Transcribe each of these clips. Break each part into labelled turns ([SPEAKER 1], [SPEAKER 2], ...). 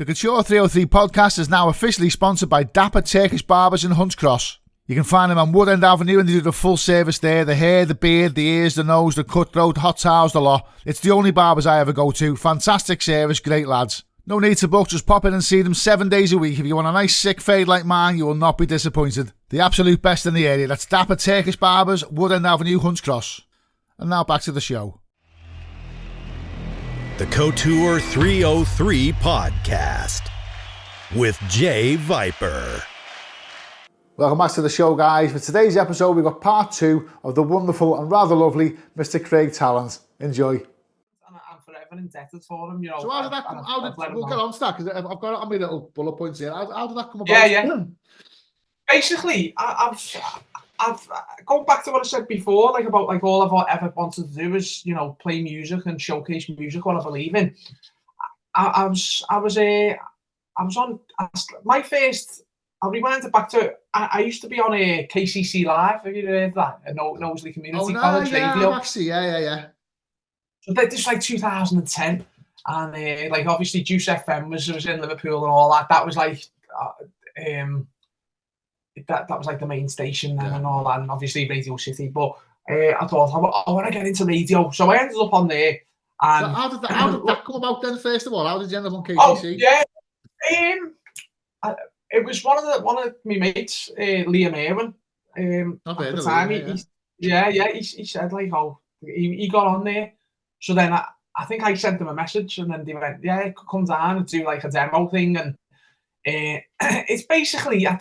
[SPEAKER 1] The Couture 303 podcast is now officially sponsored by Dapper Turkish Barbers in Hunts Cross. You can find them on Wood End Avenue and they do the full service there. The hair, the beard, the ears, the nose, the cutthroat, hot towels, the lot. It's the only barbers I ever go to. Fantastic service, great lads. No need to book, just pop in and see them 7 days a week. If you want a nice sick fade like mine, you will not be disappointed. The absolute best in the area. That's Dapper Turkish Barbers, Wood End Avenue, Hunts Cross. And now back to the show.
[SPEAKER 2] The Couture 303 podcast with Jay Viper.
[SPEAKER 1] Welcome back to the show, guys. For today's episode, we've got part 2 of the wonderful and rather lovely Mr. Craig Talent. Enjoy.
[SPEAKER 3] I'm forever indebted for him, you know.
[SPEAKER 1] So how did that come? We'll get on to that because I've got it on my little bullet points here. How did that come about?
[SPEAKER 3] Yeah. Basically, I've going back to what I said before, like about like all I've ever wanted to do is, you know, play music and showcase music, what I believe in. I was on my first. I'll rewind it back to. I used to be on a KCC Live. Have you heard that? A Knowsley Community College Radio.
[SPEAKER 1] Actually, yeah.
[SPEAKER 3] So this was like 2010, and like obviously Juice FM was in Liverpool and all that. That was like. That was like the main station and all that, and obviously Radio City. But I thought I want to get into radio, so I ended up on there. And
[SPEAKER 1] so how did that come about then? First of all, how did you end up on KCC?
[SPEAKER 3] Oh yeah, it was one of my mates, Liam Irwin. At the time, he said like, oh, he got on there. So then I think I sent them a message, and then they went, yeah, come down and do like a demo thing, and it's basically I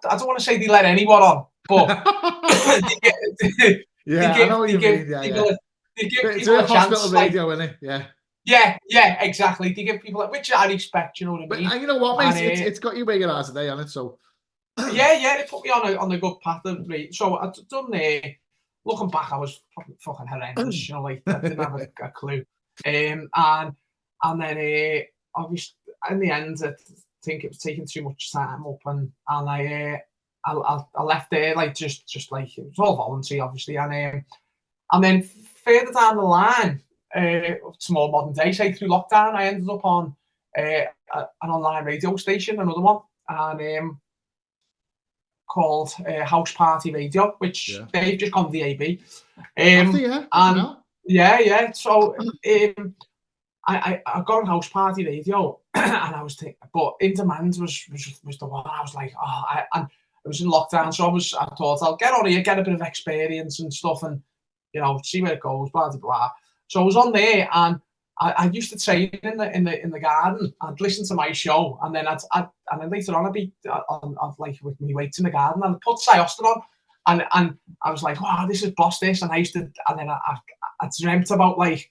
[SPEAKER 3] don't want to say they let anyone on, but they give people a chance.
[SPEAKER 1] Radio, isn't it?
[SPEAKER 3] Yeah, exactly. They give people, which I respect, you know what I mean?
[SPEAKER 1] And you know what, mate? It's got you where you are today, on it. So
[SPEAKER 3] yeah, they put me on a good path. So I'd done there. Looking back, I was fucking horrendous. You know, like I didn't have a clue. And then obviously in the end, I think it was taking too much time up, and I left there like just like it was all voluntary, obviously, and then further down the line, to more modern day, say through lockdown, I ended up on an online radio station, another one, and called House Party Radio, which they've just gone DAB. So I got on House Party Radio, and I was thinking, but In Demand was the one. I was like, and it was in lockdown, so I thought I'll get on here, get a bit of experience and stuff, and you know, see where it goes, blah blah blah. So I was on there, and I used to train in the garden. I'd listen to my show, and then and then later on I'd be on like with me weights in the garden, and I'd put Sioston on, and I was like, wow, this is boss this, and I used to, and then I dreamt about like.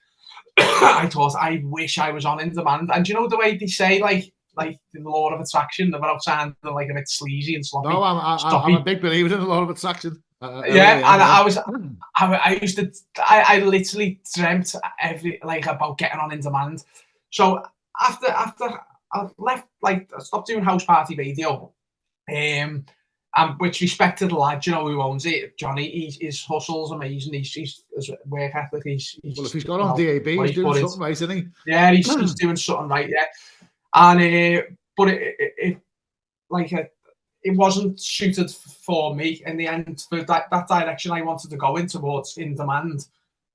[SPEAKER 3] I thought, I wish I was on In Demand. And do you know the way they say, like the law of attraction, without sounding like a bit sleazy and sloppy?
[SPEAKER 1] No, I'm a big believer in the law of attraction.
[SPEAKER 3] I literally dreamt about getting on In Demand. So after I left, like I stopped doing House Party Radio, which respect to the lad, you know, who owns it, Johnny. His hustle's amazing. His work ethic.
[SPEAKER 1] Well, if he's got on DAB, he's doing something right, isn't he?
[SPEAKER 3] Yeah, he's doing something right. Yeah, and but it wasn't suited for me in the end. For that direction I wanted to go in towards In Demand,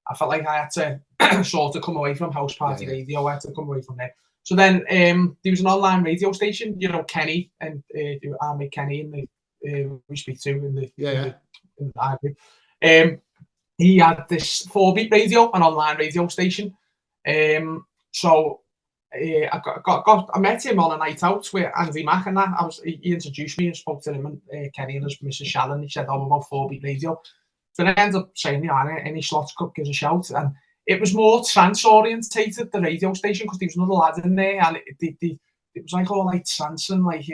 [SPEAKER 3] I felt like I had to sort of come away from House Party Radio. I had to come away from there. So then there was an online radio station, you know, Kenny and Army Kenny and the. We speak to in the library. He had this 4-beat radio, an online radio station. So I met him on a night out with Andy Mack, and that he introduced me and spoke to him and Kenny and his Mrs. Shannon. He said, "Oh, about 4-beat radio." So I ended up saying, "Yeah, any slots could give us a shout." And it was more trance orientated, the radio station, because there was another lad in there, and it was like all like trance and like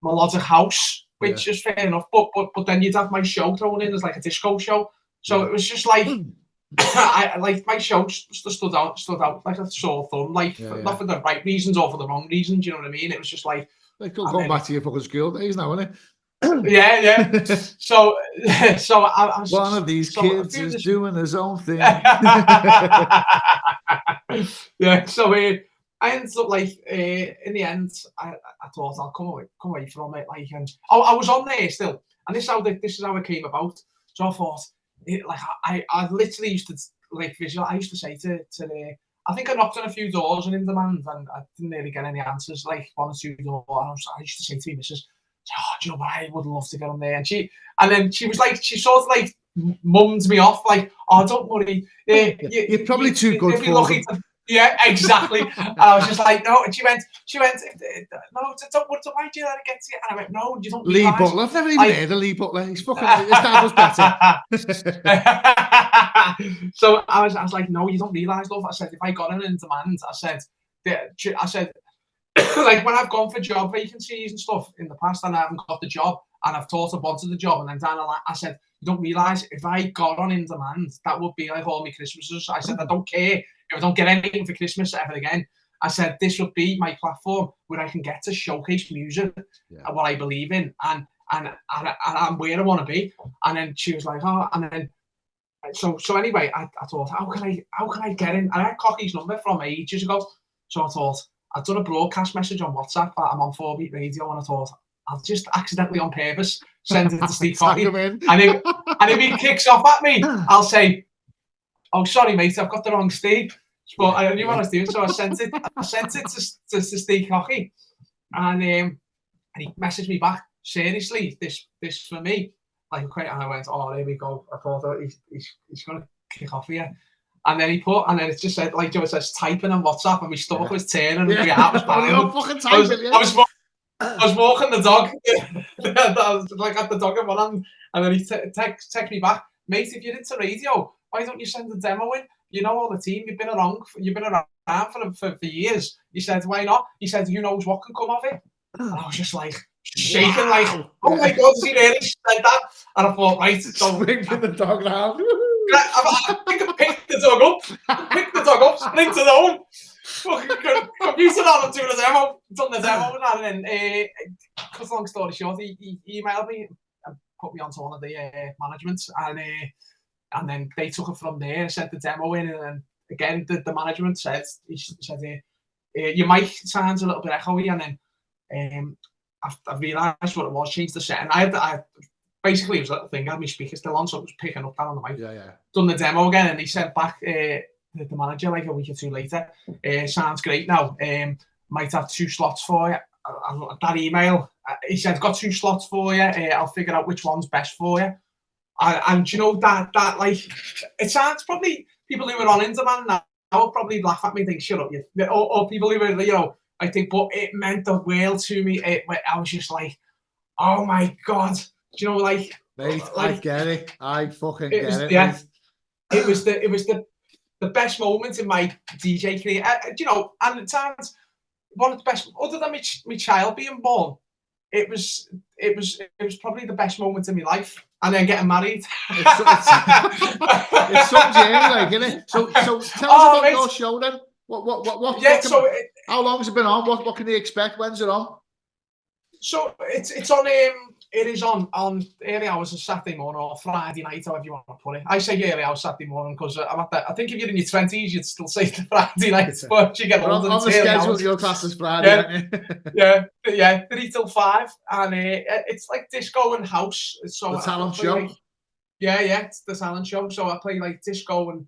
[SPEAKER 3] melodic house. Which is fair enough, but then you'd have my show thrown in as like a disco show, so it was just like I like my show stood out like a sore thumb, like not for the right reasons or for the wrong reasons. You know what I mean? It was just like
[SPEAKER 1] going back to your fucking school days now, isn't
[SPEAKER 3] it? Yeah. So I was
[SPEAKER 1] one of these kids is doing his own thing.
[SPEAKER 3] Yeah. So I ended up like in the end, I thought I'll come away from it. Like, and I was on there still, and this is how it came about. So I thought, I literally used to like visual. I used to say to the. I think I knocked on a few doors and in demand, and I didn't really get any answers. Like 1 or 2 doors, I used to say to me, Mrs. Oh, do you know what? I would love to get on there, and then she was like, she sort of like mummed me off, like, oh, don't worry,
[SPEAKER 1] you're probably too good for them.
[SPEAKER 3] Yeah, exactly. And I was just like, no. And she went, no, don't worry, why do you let it get to you? And I went, no, you don't
[SPEAKER 1] Lee
[SPEAKER 3] realise.
[SPEAKER 1] Butler, I've never even heard of Lee Butler. He's fucking, his dad was better.
[SPEAKER 3] So I was like, no, you don't realise, love. I said, if I got in demand, I said, like when I've gone for job vacancies and stuff in the past and I haven't got the job and I've thought I wanted the job and then down the line, I said, you don't realise if I got on in demand, that would be like all my Christmases. I said, I don't care if I don't get anything for Christmas ever again. I said, this would be my platform where I can get to showcase music and what I believe in and I'm where I want to be. And then she was like, oh, and then so anyway, I thought, how can I get in? And I had Cocky's number from ages ago. So I thought, I'd done a broadcast message on WhatsApp. I'm on 4-Beat Radio, and I thought, I'll just accidentally on purpose send it to Steve Cocky. And if he kicks off at me, I'll say, oh, sorry, mate, I've got the wrong Steve. But I knew what I was doing, so I sent it to Steve Cocky. And he messaged me back, seriously, this for me. Like, and I went, oh, there we go. I thought he's going to kick off here. And then it just said, like Joe says, typing on WhatsApp, and my stomach was turning, and my heart was pounding. I was walking the dog. I was like at the dog in one hand, and then he text me back, mate, if you're into radio, why don't you send a demo in? You know all the team, you've been around for years. He said, why not? He said, who knows what can come of it? And I was just like, shaking, like, oh my God, has he really said that? And I thought, right, so
[SPEAKER 1] bringing the dog round.
[SPEAKER 3] I think I picked the dog up, sprinted home, fucking computer on and doing the demo, done the demo and then, because long story short, he emailed me and put me onto one of the managements and then they took it from there, sent the demo in, and then again the management said, your mic sounds a little bit echoey, and then I realised what it was, changed the setting. I basically, it was a little thing, I had my speaker still on, so it was picking up that on the mic.
[SPEAKER 1] Yeah.
[SPEAKER 3] Done the demo again, and he sent back the manager like a week or two later. Sounds great now. Might have 2 slots for you. That email, he said, got 2 slots for you. I'll figure out which one's best for you. And you know, that like, it sounds probably, people who are on in demand now will probably laugh at me and think, shut up, or people who are, you know, I think, but it meant the world to me. I was just like, oh my God. Do you know, like,
[SPEAKER 1] mate, like, I get it. I fucking get it.
[SPEAKER 3] Yeah, it was the best moment in my DJ career. You know, and it sounds one of the best, other than my child being born. It was probably the best moment in my life, and then getting married.
[SPEAKER 1] It's some journey, like, isn't it? So tell us about your show then. What? Yeah. How long has it been on? What can they expect? When's it on?
[SPEAKER 3] So it's on. It is on early hours of Saturday morning or Friday night, however you want to put it. I say early hours Saturday morning because I'm at that. I think if you're in your 20s, you'd still say the Friday night, but you get older.
[SPEAKER 1] On the schedule, your class is Friday.
[SPEAKER 3] Yeah, 3 till 5, and it's like disco and house. So
[SPEAKER 1] the talent show.
[SPEAKER 3] Like, yeah, it's the talent show. So I play like disco and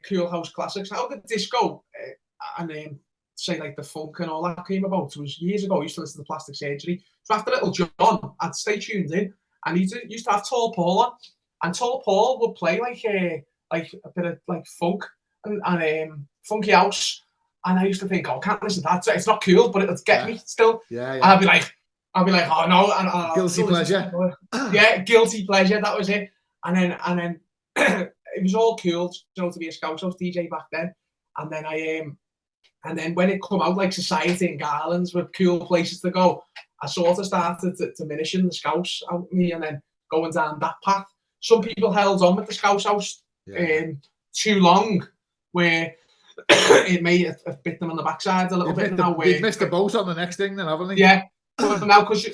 [SPEAKER 3] cool house classics. How the disco and say like the funk and all that came about was years ago. I used to listen to Plastic Surgery. So after Little John, I'd stay tuned in, and he used to have Tall Paul on, and Tall Paul would play like a bit of like funk and funky house, and I used to think, oh, I can't listen to that. It's not cool, but it'll get me still.
[SPEAKER 1] Yeah.
[SPEAKER 3] And I'd be like, oh no, and
[SPEAKER 1] guilty pleasure.
[SPEAKER 3] Yeah, guilty pleasure. That was it. And then it was all cool, you know, to be a Scouse House DJ back then. And then and then when it come out like Society and Garlands with cool places to go, I sort of started diminishing the Scouse out of me and then going down that path. Some people held on with the Scouse House too long, where it may have bit them on the backside a little bit.
[SPEAKER 1] They've missed the boat on the next thing then, haven't they?
[SPEAKER 3] Yeah, but now, because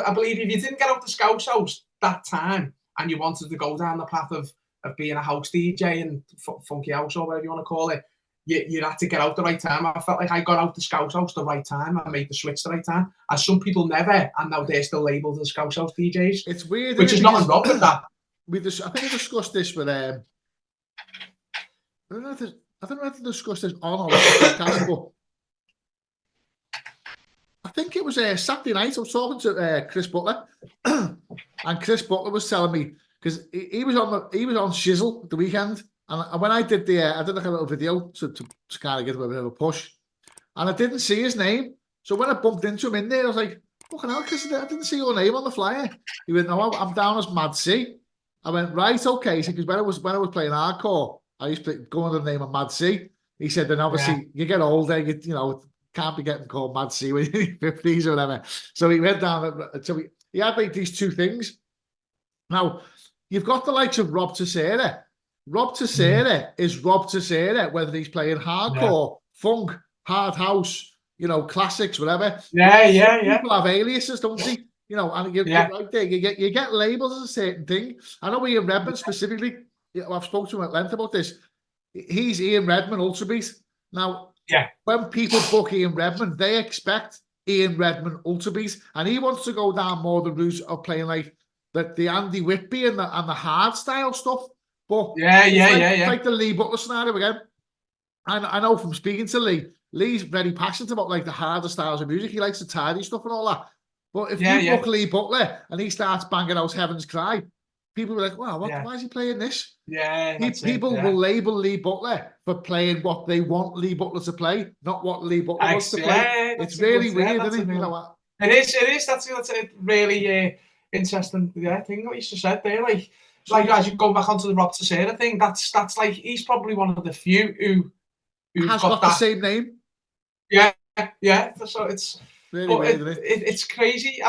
[SPEAKER 3] I believe if you didn't get out the Scouse House that time and you wanted to go down the path of being a house DJ and funky house or whatever you want to call it, you had to get out the right time. I felt like I got out the Scouse House the right time. I made the switch the right time. And some people never, and now they're still labelled as Scouse House DJs.
[SPEAKER 1] It's weird,
[SPEAKER 3] which is nothing wrong with that.
[SPEAKER 1] I think I discussed this with I don't know if I discussed this on or off the podcast, but I think it was Saturday night. I was talking to Chris Butler, and Chris Butler was telling me because he was on Shizzle the weekend, and when I did I did like a little video to kind of give him a bit of a push, and I didn't see his name. So when I bumped into him in there, I was like, "Fucking hell, Chris! I didn't see your name on the flyer." He went, "No, I'm down as Mad C." I went, "Right, okay." Because when I was playing hardcore, I used to go under the name of Mad C. He said, "Then obviously you get older, you know." Can't be getting called Mad C when you're in your 50s or whatever. So he went down. So he had like these two things. Now, you've got the likes of Rob Tessera. Rob Tessera is Rob Tessera, whether he's playing hardcore, funk, hard house, you know, classics, whatever. People have aliases, don't they? You know, and you're right there. You get labels as a certain thing. I know Ian Redmond specifically. I've spoken to him at length about this. He's Ian Redmond Ultrabeat. Now, when people book Ian Redmond, they expect Ian Redmond Ultrabeat, and he wants to go down more the route of playing like the Andy Whitby and the hard style stuff. But it's like the Lee Butler scenario again. And I know from speaking to Lee's very passionate about like the harder styles of music. He likes the tidy stuff and all that. But if you book Lee Butler and he starts banging out Heaven's Cry, people are like, "Wow, why is he playing this?" People will label Lee Butler for playing what they want Lee Butler to play, not what Lee Butler wants to play. It's really weird, isn't it? You know what?
[SPEAKER 3] It is. That's a really interesting thing what you just said there. Like as you go back onto the Rob Tessera thing, that's like he's probably one of the few who
[SPEAKER 1] has got the same name.
[SPEAKER 3] Yeah. So it's
[SPEAKER 1] really weird, isn't it?
[SPEAKER 3] It's crazy.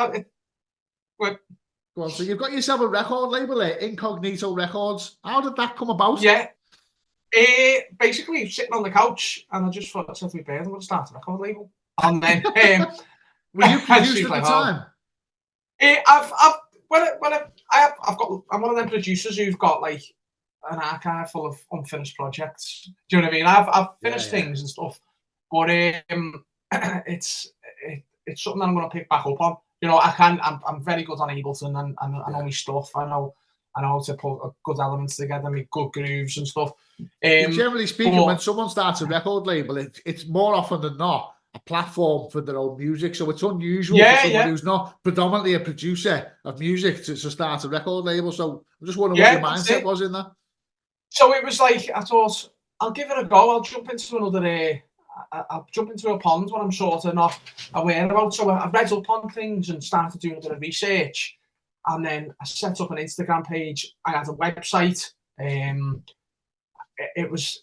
[SPEAKER 1] Go on, so you've got yourself a record label there, Incognito Records. How did that come about?
[SPEAKER 3] Basically sitting on the couch, and I just thought, "Said to my parents, I'm going to start a record label." And then,
[SPEAKER 1] were you produced at the time?
[SPEAKER 3] I'm one of them producers who've got like an archive full of unfinished projects. Do you know what I mean? I've finished things and stuff, but it's something that I'm going to pick back up on. You know, I'm very good on Ableton and I know my stuff. I know how to put good elements together, make good grooves and stuff.
[SPEAKER 1] Generally speaking, when someone starts a record label, it's more often than not a platform for their own music. So it's unusual for someone who's not predominantly a producer of music to start a record label. So I'm just wondering what your mindset was in that.
[SPEAKER 3] So it was like, I thought, I'll give it a go. I'll jump into I'll jump into a pond when I'm sort of not aware about. So I've read up on things and started doing a bit of research. And then I set up an Instagram page. I had a website. It was,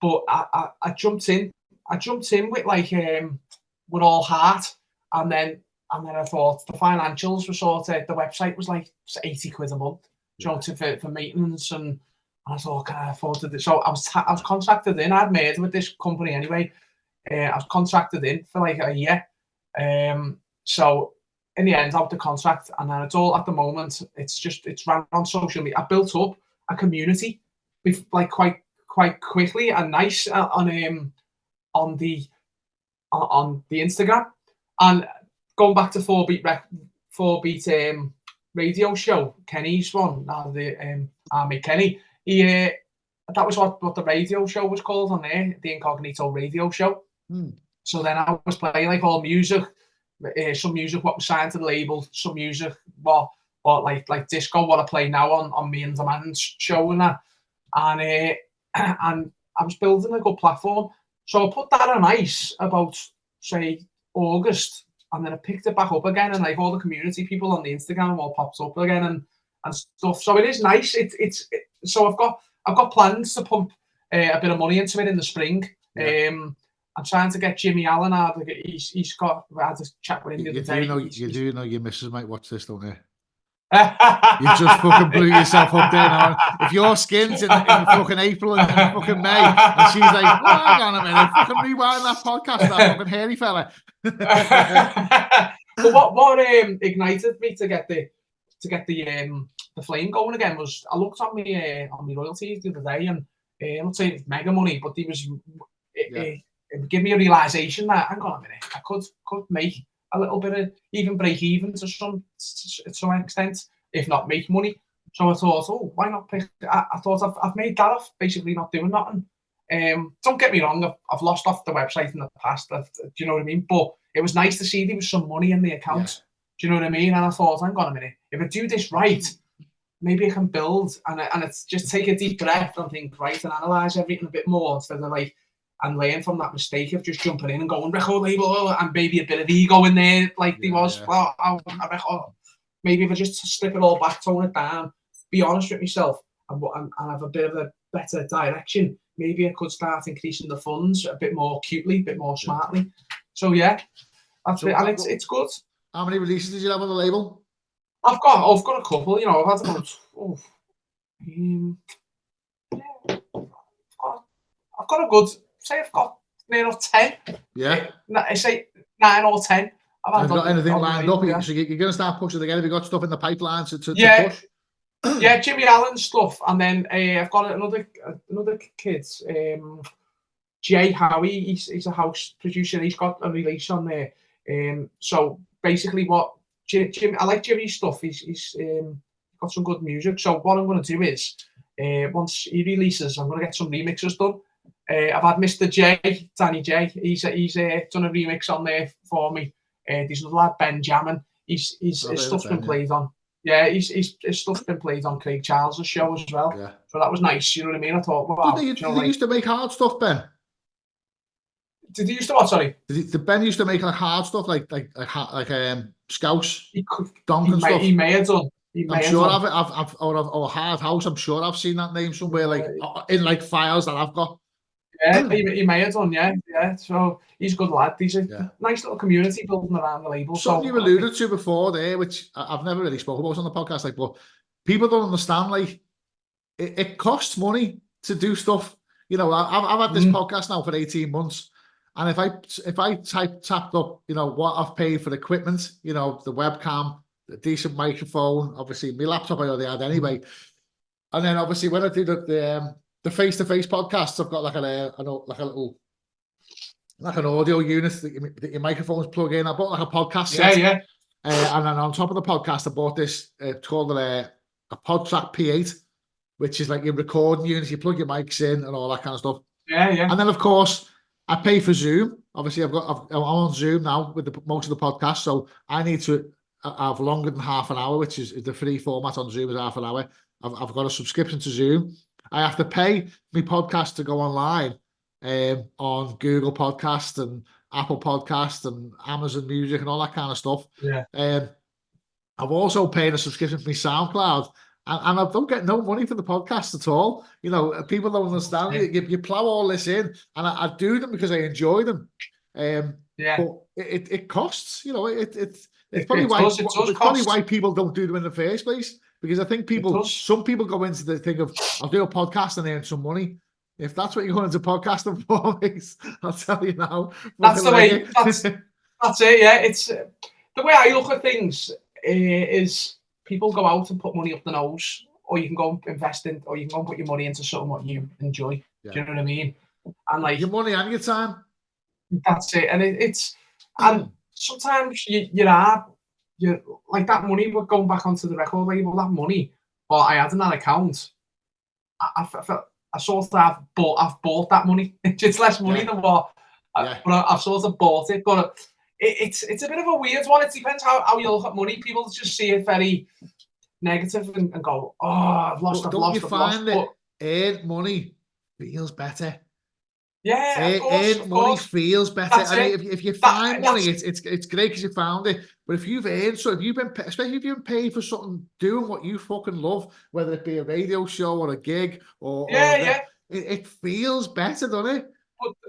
[SPEAKER 3] but I jumped in. I jumped in with like with all heart, and then I thought the financials were sort of, the website was like 80 quid a month, for maintenance, and I thought, can I afford to do? So I was contracted in. I'd made with this company anyway. I was contracted in for like a year. So in the end, out the contract, and then it's all at the moment. It's ran on social media. I built up a community, like quite quickly and nice on the Instagram. And going back to 4Beat radio show, Kenny's one, mate Kenny. That was what the radio show was called on there, the Incognito Radio Show. So then I was playing like all music, some music what was signed to the label, some music what like disco what I play now on me and the man's show and that, and I was building a good platform. So I put that on ice about say August, and then I picked it back up again, and like all the community people on the Instagram all popped up again and stuff. So it is nice. So I've got plans to pump a bit of money into it in the spring. I'm trying to get Jimmy Allen out. He's got. I had to chat with him the other day.
[SPEAKER 1] You do know your missus might watch this, don't you? You just fucking blew yourself up there now. If your skin's in fucking April and fucking May, and she's like, "Oh, hang on a minute, fucking rewind that podcast, that fucking hairy fella."
[SPEAKER 3] But what ignited me to get the flame going again was I looked on my royalties the other day, and I'm not saying it's mega money, but it gave me a realization that, hang on a minute, I could make a little bit of even break even to some extent, if not make money. So I thought, oh, why not pick? I thought I've made that off basically not doing nothing. Don't get me wrong, I've lost off the website in the past. Do you know what I mean? But it was nice to see there was some money in the account.
[SPEAKER 1] Yeah.
[SPEAKER 3] Do you know what I mean? And I thought, hang on a minute, if I do this right, maybe I can build and it's just take a deep breath and think, right, and analyze everything a bit more instead of like, and learn from that mistake of just jumping in and going record label and maybe a bit of ego in there, like there was. Well, maybe if I just strip it all back, tone it down, be honest with myself, and have a bit of a better direction. Maybe I could start increasing the funds a bit more acutely, a bit more smartly. So yeah, that's it, and it's good.
[SPEAKER 1] How many releases did you have on the label?
[SPEAKER 3] I've got a couple. You know, I've had about. I've got a good. Say I've got 9 or 10.
[SPEAKER 1] Yeah.
[SPEAKER 3] I say 9 or 10.
[SPEAKER 1] Have you got anything lined up? So you're going to start pushing again? Have you got stuff in the pipeline to push?
[SPEAKER 3] Yeah, Jimmy Allen stuff, and then I've got another kid, Jay Howie. He's a house producer. He's got a release on there. So basically, what Jim, I like Jimmy's stuff. He's got some good music. So what I'm going to do is, once he releases, I'm going to get some remixes done. I've had Mr. J, Danny J. He's done a remix on there for me. There's another lad, Benjamin. His stuff's been played on. Yeah, his stuff's been played on Craig Charles' show as well. Yeah. So that was nice. You know what I mean? I thought, wow.
[SPEAKER 1] Did they used to make hard stuff, Ben?
[SPEAKER 3] Did he used to what? Sorry.
[SPEAKER 1] Did Ben used to make like hard stuff, like Scouse, Donk and stuff?
[SPEAKER 3] He may have done.
[SPEAKER 1] I'm sure I've or Hard House. I'm sure I've seen that name somewhere, like in like files that I've got.
[SPEAKER 3] Yeah, he may have done. Yeah. So he's a good lad. He's a nice little community building around the label.
[SPEAKER 1] Something you alluded to before there, which I've never really spoken about on the podcast, like, but people don't understand. Like, it costs money to do stuff. You know, I've had this podcast now for 18 months. And if I tapped up, you know, what I've paid for equipment, you know, the webcam, the decent microphone, obviously my laptop I already had anyway, and then obviously when I do the face-to-face podcasts, I've got like an audio unit that your microphones plug in. I bought like a podcast set.
[SPEAKER 3] Yeah.
[SPEAKER 1] And then on top of the podcast, I bought this. It's called a PodTrack P8, which is like your recording unit. You plug your mics in and all that kind of stuff.
[SPEAKER 3] Yeah.
[SPEAKER 1] And then of course, I pay for Zoom. Obviously, I'm on Zoom now with most of the podcasts, so I need to have longer than half an hour, which is the free format on Zoom is half an hour. I've got a subscription to Zoom. I have to pay my podcast to go online on Google Podcast and Apple Podcast and Amazon Music and all that kind of stuff.
[SPEAKER 3] Yeah.
[SPEAKER 1] I've also paid a subscription for my SoundCloud. And I don't get no money for the podcast at all. You know, people don't understand. You plow all this in, and I do them because I enjoy them. But it costs. You know, it's probably why people don't do them in the first place. Because I think some people go into the thing of I'll do a podcast and earn some money. If that's what you're going into podcasting for, mate, I'll tell you now.
[SPEAKER 3] That's the way. That's it. Yeah, it's the way I look at things. Is people go out and put money up the nose, or you can go and invest in, or you can go and put your money into something what you enjoy. Yeah. Do you know what I mean? And like
[SPEAKER 1] your money and your time.
[SPEAKER 3] That's it. And it's and sometimes you're like that money. We're going back onto the record label. That money, well, I had in that account. I sort of I've bought that money. It's less money than what, but I've sort of bought it. But it's a bit of a weird one. It depends how you look at money. People just see it very negative and go, "Oh, I've lost."
[SPEAKER 1] Don't you find that earned money feels better?
[SPEAKER 3] Yeah,
[SPEAKER 1] earned money feels better. I mean, if you find money, it's great because you found it. But if you've earned, especially if you've been paid for something, doing what you fucking love, whether it be a radio show or a gig it feels better, doesn't it?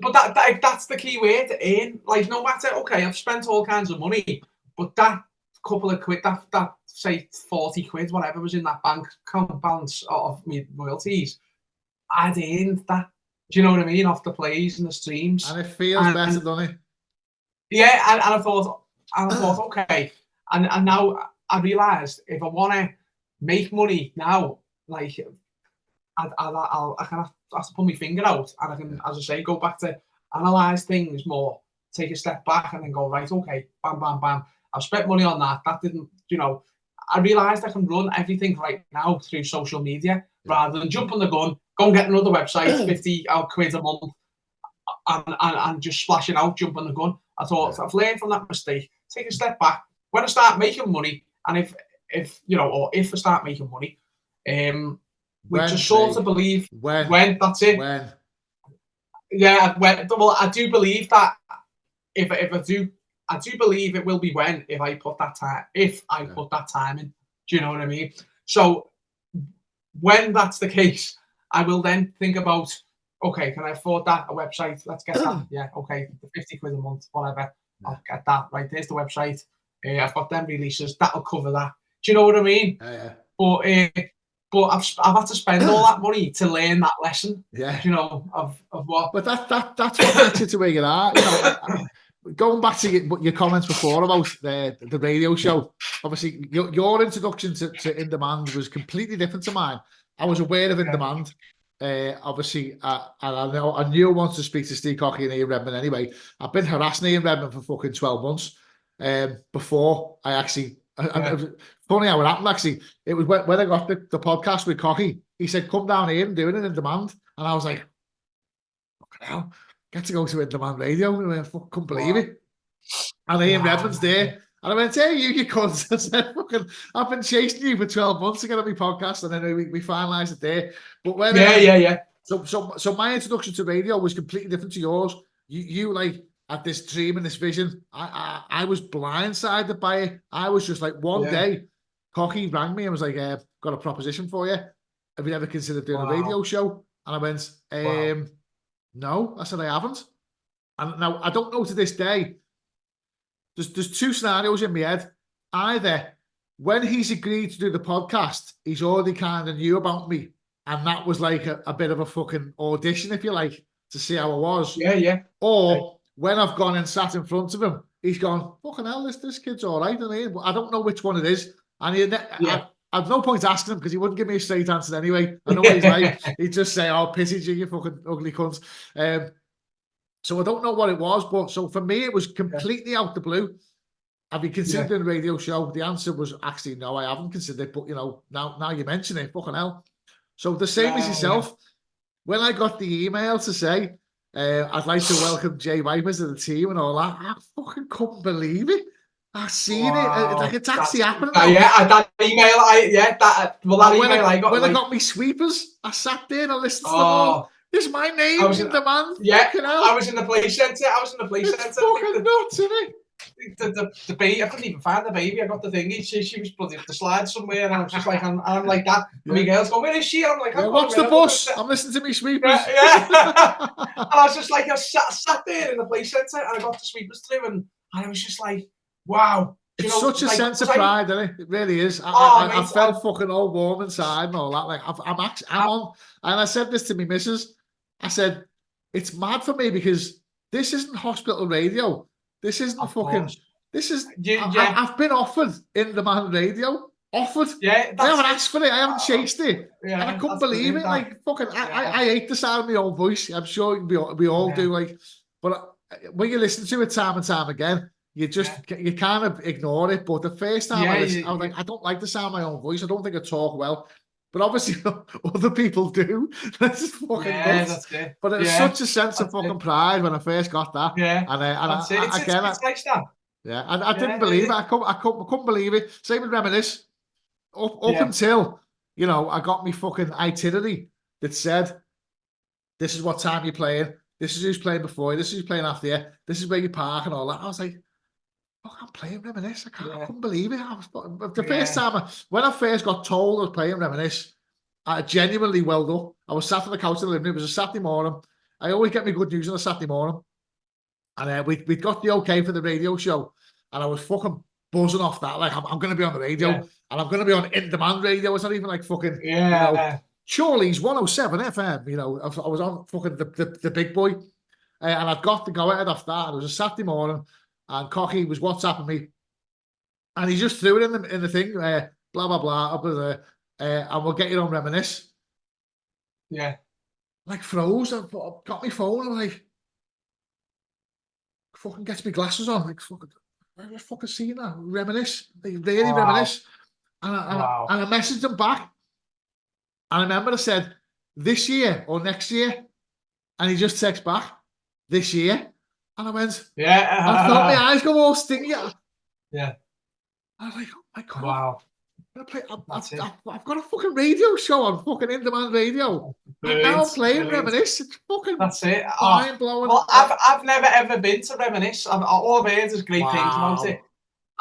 [SPEAKER 3] But that's the key word, earn. Like, no matter, okay, I've spent all kinds of money, but that couple of quid, that say 40 quid, whatever was in that bank account balance of me royalties, I'd earned that. Do you know what I mean? Off the plays and the streams.
[SPEAKER 1] And it feels better, doesn't it?
[SPEAKER 3] Yeah, and I thought, okay. And now I realised if I want to make money now, like, I kind of have to pull my finger out and I can, as I say, go back to analyse things more, take a step back and then go, right, okay, bam, bam, bam. I've spent money on that. That didn't, I realised I can run everything right now through social media rather than jump on the gun, go and get another website, 50 quid a month, and just splashing out, jump on the gun. I thought, I've learned from that mistake, take a step back. When I start making money, and if I start making money, we just sort of believe when that's it.
[SPEAKER 1] When?
[SPEAKER 3] Yeah, well, I do believe that if I do believe it will be if I put that time in. Do you know what I mean? So when that's the case, I will then think about, okay, can I afford that? A website, let's get that. Yeah, okay, 50 quid a month, whatever. I'll get that. Right, there's the website. I've got them releases, that'll cover that. Do you know what I mean?
[SPEAKER 1] Yeah.
[SPEAKER 3] But I've had to spend all that money to learn that lesson.
[SPEAKER 1] Yeah.
[SPEAKER 3] Of what.
[SPEAKER 1] But that's what gets you to where you are. Going back to your comments before about the radio show, obviously your introduction to In Demand was completely different to mine. I was aware of In Demand, obviously, and I knew I wanted to speak to Steve Cocky and Ian Redmond anyway. I've been harassing Ian Redmond for fucking 12 months before I actually. Funny how it happened, actually. It was when I got the podcast with Cocky. He said, come down here and doing it In Demand. And I was like, fucking hell, get to go to In Demand Radio. I couldn't believe it. And Ian Redmond's there. And I went, hey, you cunts. I said, fucking, I've been chasing you for 12 months to get on my podcast. And then we finalised it there. But when So my introduction to radio was completely different to yours. You like had this dream and this vision. I was blindsided by it. I was just like, one day, Cocky rang me and was like, got a proposition for you. Have you ever considered doing a radio show? And I went, no. I said, I haven't. And now I don't know to this day. There's two scenarios in my head. Either when he's agreed to do the podcast, he's already kind of knew about me. And that was like a bit of a fucking audition, if you like, to see how I was.
[SPEAKER 3] Yeah.
[SPEAKER 1] Or when I've gone and sat in front of him, he's gone, fucking hell, this kid's all right. I don't know which one it is. And I've no point asking him because he wouldn't give me a straight answer anyway. I know what he's like. He'd just say, oh, pissy you fucking ugly cunt. So I don't know what it was. But so for me, it was completely out the blue. Have you considered doing a radio show? The answer was actually no, I haven't considered it. But, now you mention it, fucking hell. So the same as yourself, when I got the email to say, I'd like to welcome Jay Viper to the team and all that, I fucking couldn't believe it. I seen it. Like it's actually happening.
[SPEAKER 3] That email, I got.
[SPEAKER 1] When I got me sweepers, I sat there and I listened to them all. This is my name in Demand.
[SPEAKER 3] Yeah, I was in the play centre.
[SPEAKER 1] It's fucking nuts, isn't it?
[SPEAKER 3] The baby, I couldn't even find the baby. I got the thingy. She was bloody the slide somewhere, and I was just like, I'm like that. And my girls go, where is she? I'm like,
[SPEAKER 1] watch the bus. I'm listening to me sweepers.
[SPEAKER 3] Yeah. And I was just like, I sat there in the play centre, and I got the sweepers through, and I was just like, wow.
[SPEAKER 1] It's such a sense of pride, isn't it? It really is. I felt fucking all warm inside and all that. Like I'm on, and I said this to me missus. I said, it's mad for me because this isn't hospital radio. This isn't fucking. This is. I've been offered In Demand Radio. Offered.
[SPEAKER 3] Yeah.
[SPEAKER 1] I haven't asked for it. I haven't chased it. Yeah, and I couldn't believe it. Like fucking. I hate the sound of my own voice. I'm sure we all do. Like, but when you listen to it time and time again, you kind of ignore it. But the first time I was like, I don't like the sound of my own voice. I don't think I talk well. But obviously, other people do. That's fucking nuts.
[SPEAKER 3] That's good.
[SPEAKER 1] But it was such a sense of fucking pride when I first got that.
[SPEAKER 3] Yeah.
[SPEAKER 1] And
[SPEAKER 3] it's nice that.
[SPEAKER 1] Yeah, and I didn't believe it. I couldn't believe it. Same with Reminisce. Up until, I got me fucking itinerary that said, this is what time you're playing. This is who's playing before you. This is who's playing after you. This is where you park and all that. I was like, I'm playing Reminisce. I couldn't believe it. The first time, when I first got told I was playing Reminisce, I genuinely welled up. I was sat on the couch in the living room. It was a Saturday morning. I always get me good news on a Saturday morning. And we got the okay for the radio show. And I was fucking buzzing off that. Like, I'm going to be on the radio. And I'm going to be on In Demand Radio. It's not even like fucking, Charlie's 107 FM. I was on fucking the big boy. And I'd got to go ahead off that. It was a Saturday morning. And Cocky was WhatsApping me, and he just threw it in the thing, blah blah blah, up there, and we'll get you on Reminisce.
[SPEAKER 3] Yeah.
[SPEAKER 1] Like froze. I got my phone. I'm like, fucking gets my glasses on. Like, I fucking seen that. Reminisce. They really
[SPEAKER 3] Wow.
[SPEAKER 1] reminisce. And I messaged them back. And I remember I said, this year or next year. And he just texts back, this year. And I went, I felt my eyes go all stingy.
[SPEAKER 3] Yeah.
[SPEAKER 1] I was like, oh my God.
[SPEAKER 3] Wow.
[SPEAKER 1] I've got a fucking radio show on fucking in-demand radio. And now I'm playing Reminisce. It's fucking mind blowing.
[SPEAKER 3] Well, I've never ever been to Reminisce. All I've heard is great things about it.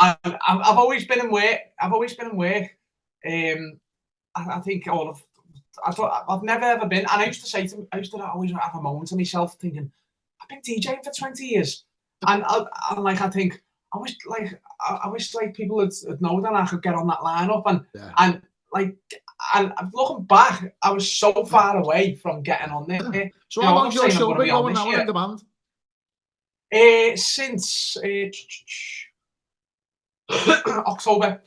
[SPEAKER 3] And I've always been in work. I think I've never ever been. And I used to always have a moment to myself thinking, I've been DJing for 20 years. And I think, I wish people would know that I could get on that lineup and looking back, I was so far away from getting on there.
[SPEAKER 1] So how long's your show been going now in demand?
[SPEAKER 3] Since October.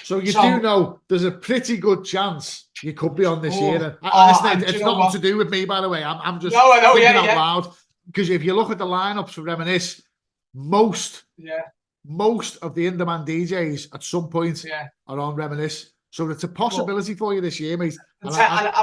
[SPEAKER 1] So you do know there's a pretty good chance you could be on this year. It's nothing to do with me, by the way. I'm just thinking out loud. Because if you look at the lineups for Reminisce, most of the in-demand DJs at some point are on Reminisce. So it's a possibility for you this year, mate.
[SPEAKER 3] And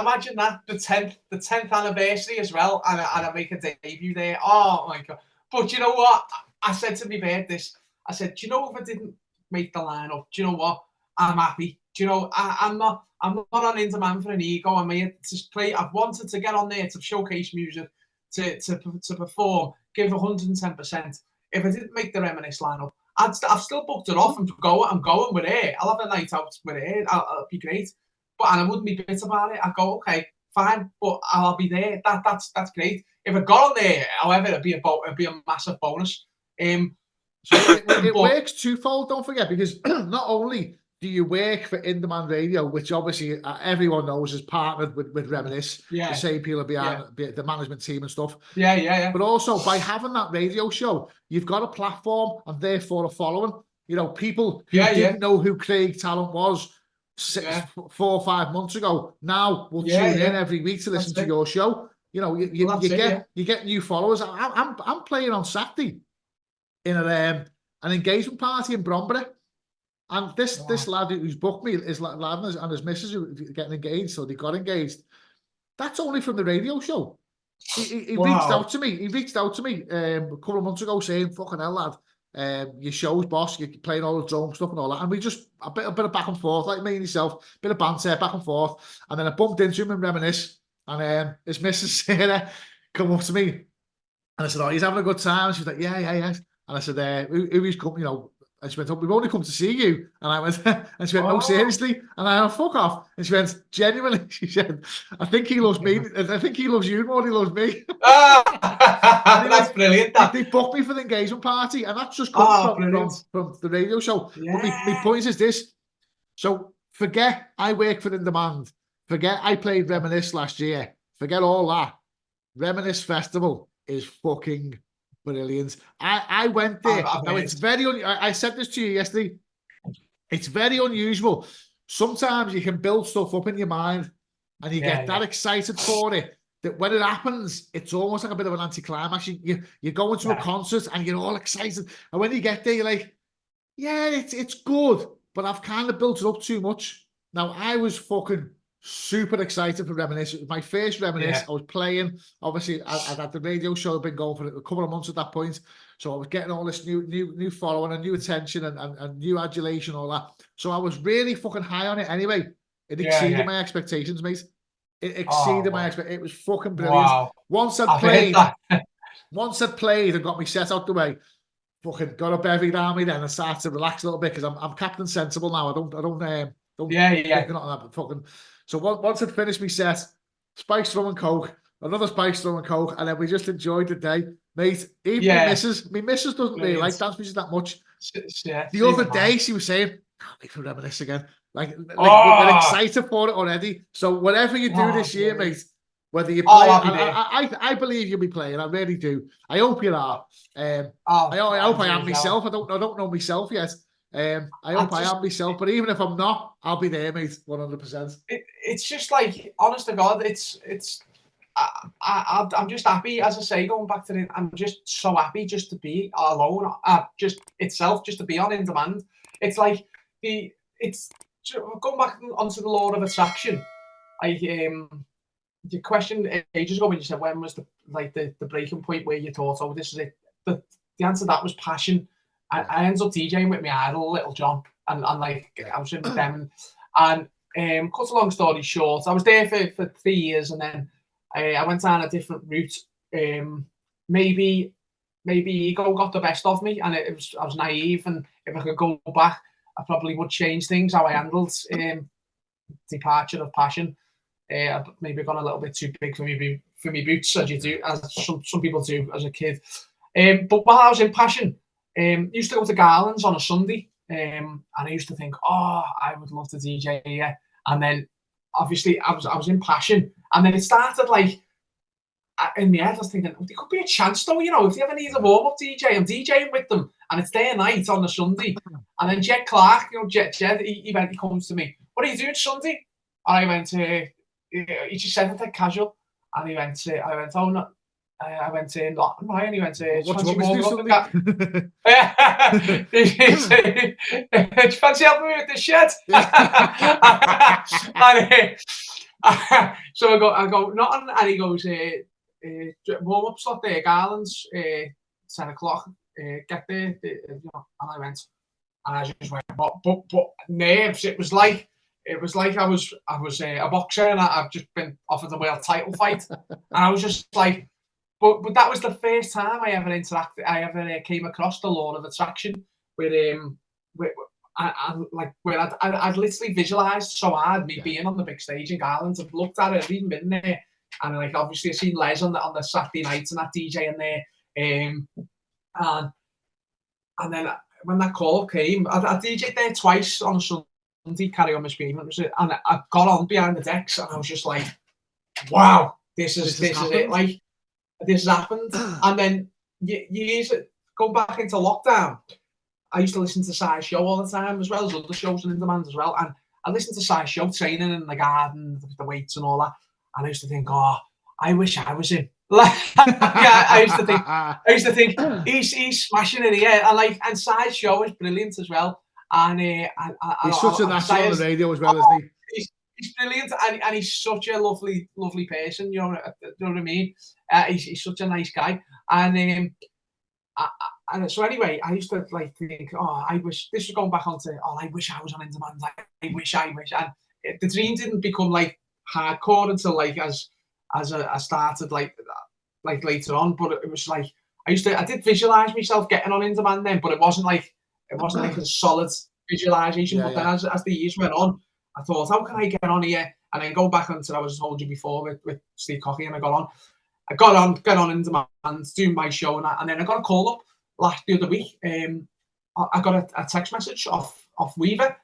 [SPEAKER 3] imagine that, the 10th anniversary as well, and I make a debut there. Oh my God. But you know what? I said to me bird this. I said, do you know, if I didn't make the lineup, do you know what? I'm happy. Do you know, I'm not on in-demand for an ego. I'm here to play. I've wanted to get on there to showcase music, to perform, give 110%. If I didn't make the Reminisce lineup, I've still booked it off. I'm going with it. I'll have a night out with it. It'll be great. And I wouldn't be bitter about it. I'd go, okay, fine, but I'll be there. That's great. If I got on there, however, it'd be a massive bonus.
[SPEAKER 1] So it works twofold, don't forget, because not only do you work for in-demand radio, which obviously everyone knows is partnered with Reminisce, the same people behind the management team and stuff. But also, by having that radio show, you've got a platform and therefore a following. You know, people who didn't know who Craig Talent was 4 or 5 months ago now will tune in every week to listen to your show. You know, you get new followers. I'm playing on Saturday in an engagement party in Brombury. And this lad who's booked me, his lad and his missus who are getting engaged, so they got engaged. That's only from the radio show. He reached out to me. He reached out to me a couple of months ago saying, "Fucking hell, lad, your show's boss. You're playing all the drum stuff and all that." And we just a bit of back and forth, like me and yourself, bit of banter, back and forth. And then I bumped into him and Reminisce, and his missus Sarah come up to me, and I said, "Oh, he's having a good time." And she was like, "Yeah." And I said, "Who he's come, you know?" And she went, "Oh, we've only come to see you." And I went, and she went, "No, seriously?" And I went, "Fuck off." And she went, "Genuinely," she said, "I think he loves me. I think he loves you more than he loves me."
[SPEAKER 3] That's brilliant.
[SPEAKER 1] They booked me for the engagement party, and that's just come from the radio show. But my point is this. So forget I work for In Demand. Forget I played Reminisce last year. Forget all that. Reminisce Festival is fucking brilliant. I went there. Now it's very. I said this to you yesterday. It's very unusual. Sometimes you can build stuff up in your mind, and you get that excited for it that when it happens, it's almost like a bit of an anticlimax. You go into a concert and you're all excited, and when you get there, you're like, "Yeah, it's good," but I've kind of built it up too much. Now I was fucking super excited for Reminisce. It was my first Reminisce. I was playing, obviously, I had the radio show. I'd been going for a couple of months at that point. So I was getting all this new following and new attention and new adulation, all that. So I was really fucking high on it anyway. It exceeded my expectations, mate. It exceeded my expectations. It was fucking brilliant. Wow. Once I'd played and got me set out the way, fucking got a bevy down me then and started to relax a little bit because I'm Captain Sensible now. I don't on that fucking. So once I'd finished my set, spiced rum and coke, another spiced rum and coke, and then we just enjoyed the day, mate. Even my missus doesn't really like dance music that much. The other day she was saying, "Can't wait for Reminisce again." Like we're excited for it already. So whatever you do this year, mate, whether you play, I believe you'll be playing. I really do. I hope you are. I hope I am myself. I don't know myself yet. I hope I am myself, but even if I'm not, I'll be there, mate, 100%.
[SPEAKER 3] It's just like, honest to God, it's I'm just happy, as I say, going back to it, I'm just so happy just to be alone, just to be on In Demand. It's like it's going back onto the law of attraction. The question ages ago when you said when was the breaking point where you thought, oh, this is it. The answer to that was passion. I ended up DJing with my idol, Little John, and like I was in with them, and cut a long story short, I was there for 3 years, and then I went down a different route. Maybe ego got the best of me, and I was naive, and if I could go back, I probably would change things how I handled departure of passion. Maybe gone a little bit too big for me boots, as some people do as a kid. But while I was in passion, used to go to Garland's on a Sunday, and I used to think, oh, I would love to DJ here. And then obviously I was in passion, and then it started like in my head I was thinking, there could be a chance though, if you ever need a warm-up DJ, I'm DJing with them, and it's their night on the Sunday. And then Jed Clark, Jed, he comes to me, what are you doing Sunday? And I went, he just said it casual, and I went, oh no. I went in, not right, and he went,
[SPEAKER 1] what's wrong with you,
[SPEAKER 3] do you fancy helping me with this shed? So I go, nothing, and he goes, warm-up slot there, Garland's, 10 o'clock, get there, and I went, and I just went, but nerves, it was like I was a boxer, and I've just been offered a world title fight, and I was just like, but that was the first time I ever came across the law of attraction, where I'd literally visualized so hard me being on the big stage in Garland. I've looked at it, I've even been there, and like obviously I seen Les on the Saturday nights and that DJ in there, and then when that call came, I DJ'd there twice on a Sunday, Carry On Misbehaving, and I got on behind the decks, and I was just like, wow, this is it, like. This has happened. And then years going back into lockdown, I used to listen to Size Show all the time, as well as other shows and In Demand as well. And I listened to Size Show training in the garden, the weights and all that. And I used to think, oh, I wish I was him. I used to think he's smashing it here. And Size Show is brilliant as well. And
[SPEAKER 1] he's such a natural on the radio as well, isn't he?
[SPEAKER 3] He's brilliant, and he's such a lovely person. You know what I mean? He's such a nice guy, and so anyway, I used to like think, oh, I wish this was going back onto, oh, I wish I was on In Demand. I wish, and the dream didn't become like hardcore until like as I started like later on. But it was like I did visualize myself getting on In Demand then, but it wasn't like a solid visualization. But then as the years went on, I thought, how can I get on here? And then go back onto, I was told you before with Steve Cocky, and I got on In Demand, doing my show, and then I got a call up the other week. I got a text message off Weaver.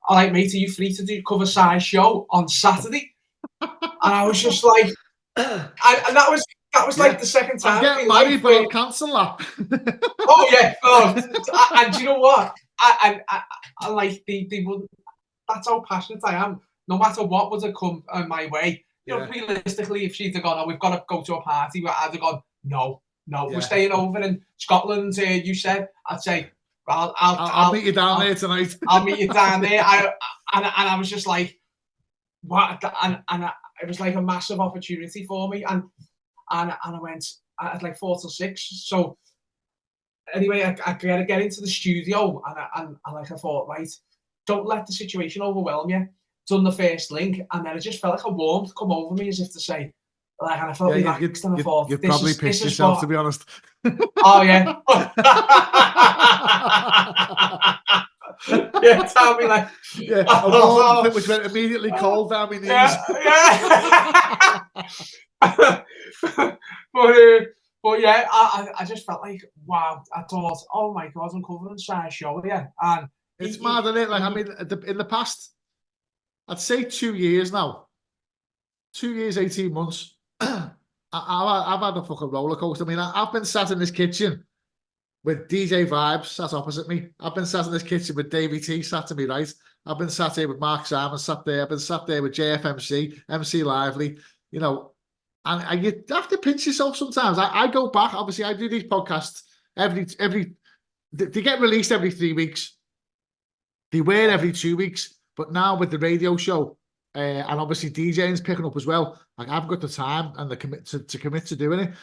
[SPEAKER 3] All right, mate, are you free to do cover Size Show on Saturday? And I was just like, and that was like the second time.
[SPEAKER 1] I'm getting married, but I'll cancel that.
[SPEAKER 3] Oh yeah, and do you know what? I like they wouldn't. That's how passionate I am. No matter what would have come my way, realistically, if she'd have gone, oh, we've got to go to a party, I'd have gone, no, we're staying over in Scotland. You said, I'd say, well, I'll
[SPEAKER 1] meet you down there tonight.
[SPEAKER 3] I'll meet you down there. I was just like, what? And it was like a massive opportunity for me. And I went at like 4 till 6. So anyway, I get into the studio, and like I thought, right, don't let the situation overwhelm you. Done the first link, and then it just felt like a warmth come over me, as if to say, like, and I felt relaxed, and I thought,
[SPEAKER 1] you probably pissed yourself, to be honest.
[SPEAKER 3] Oh yeah. Yeah, tell me like.
[SPEAKER 1] Yeah, a warmth which went immediately cold down my knees.
[SPEAKER 3] Yeah. But yeah, I just felt like, wow. I thought, oh my God, I'm covering Size Show here, and
[SPEAKER 1] it's mad, isn't it? Like, I mean, in the past, I'd say 2 years now. 2 years, 18 months. I've had a fucking roller coaster. I mean, I've been sat in this kitchen with DJ Vibes sat opposite me. I've been sat in this kitchen with Davey T sat to me right. I've been sat here with Mark Simon sat there. I've been sat there with JFMC, MC Lively. You know, And you have to pinch yourself sometimes. I go back, obviously, I do these podcasts they get released every 3 weeks. They were every 2 weeks, but now with the radio show, and obviously DJing's picking up as well, like I've got the time and the commit to doing it.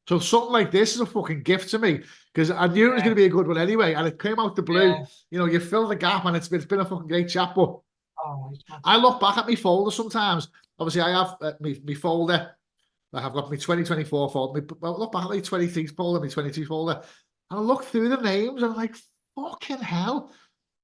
[SPEAKER 1] So something like this is a fucking gift to me, because I knew it was going to be a good one anyway, and it came out the blue.
[SPEAKER 3] Yeah.
[SPEAKER 1] You know, you fill the gap, and it's been a fucking great chat. But
[SPEAKER 3] nice,
[SPEAKER 1] I look back at my folder sometimes. Obviously, I have my folder. Like I've got my 2024 folder. I look back at my 23 folder, my 22 folder, and I look through the names, and I'm like, fucking hell.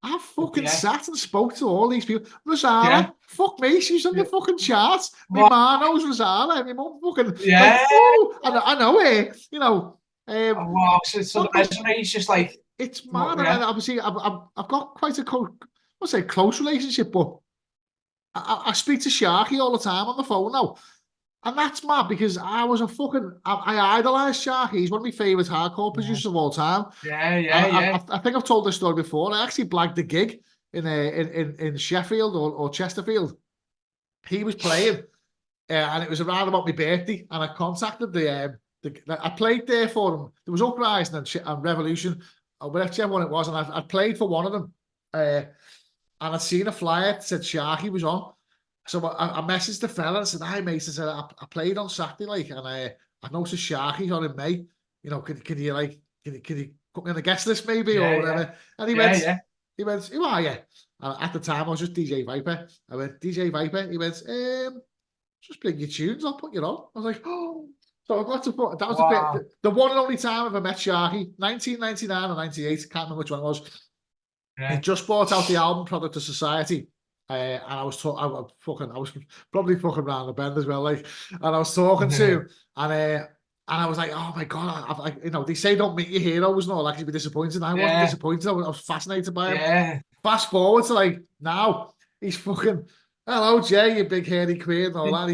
[SPEAKER 1] I fucking sat and spoke to all these people. Rosanna, fuck me, she's on the fucking charts. My ma knows Rosanna. My mum fucking, like, oh, I know her, you know.
[SPEAKER 3] Wow, so the resume is just like...
[SPEAKER 1] It's mad, and obviously I've got quite a close relationship, but I speak to Sharky all the time on the phone now. And that's mad, because I idolise Sharky. He's one of my favourite hardcore producers of all time.
[SPEAKER 3] Yeah.
[SPEAKER 1] I think I've told this story before. I actually blagged a gig in Sheffield or Chesterfield. He was playing, and it was around about my birthday. And I contacted I played there for him. There was Uprising and Revolution, or whichever one it was, and I played for one of them. And I'd seen a flyer that said Sharky was on. So I messaged the fella and said, "Hi mate," I said, "I played on Saturday, like, and I noticed Sharky's on in May. You know, can you put me on the guest list maybe or whatever?" Yeah. And he went, "Who are you?" And at the time I was just DJ Viper. I went, "DJ Viper." He went, "Just bring your tunes, I'll put you on." I was like, "Oh." So I got to put, that was a bit, the one and only time I've ever met Sharky, 1999 or 98, can't remember which one it was. He just brought out the album Product of Society. And I was probably fucking around the bend as well, like, and I was talking to him, and I was like, oh my god, you know, they say don't meet your heroes and all, like, you'd be disappointed. I wasn't disappointed. I was fascinated by him. Fast forward to like now, he's fucking, "Hello Jay, you big hairy queer," and all that.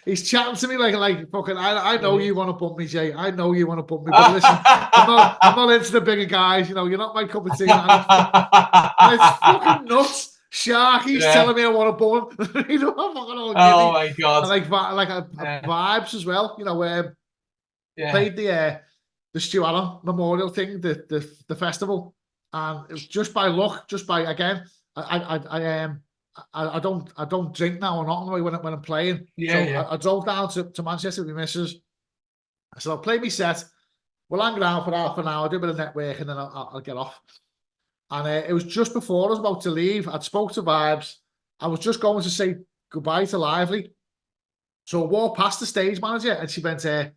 [SPEAKER 1] He's chatting to me like fucking. I know you want to bump me, Jay. I know you want to bump me, but listen, I'm not into the bigger guys. You know, you're not my cup of tea. And it's fucking nuts. Sharky's telling me I want to bump him. You know, I'm fucking all giddy.
[SPEAKER 3] Oh my god!
[SPEAKER 1] And like vibes as well. You know, played the Stu Allen Memorial thing, the festival, and it was just by luck, again. I don't drink now or nothing when I'm playing. I drove down to Manchester with my missus. I said, "I'll play my set. We'll hang around for half an hour, do a bit of networking, and then I'll get off." And it was just before I was about to leave. I'd spoke to Vibes. I was just going to say goodbye to Lively. So I walked past the stage manager, and she went, "Are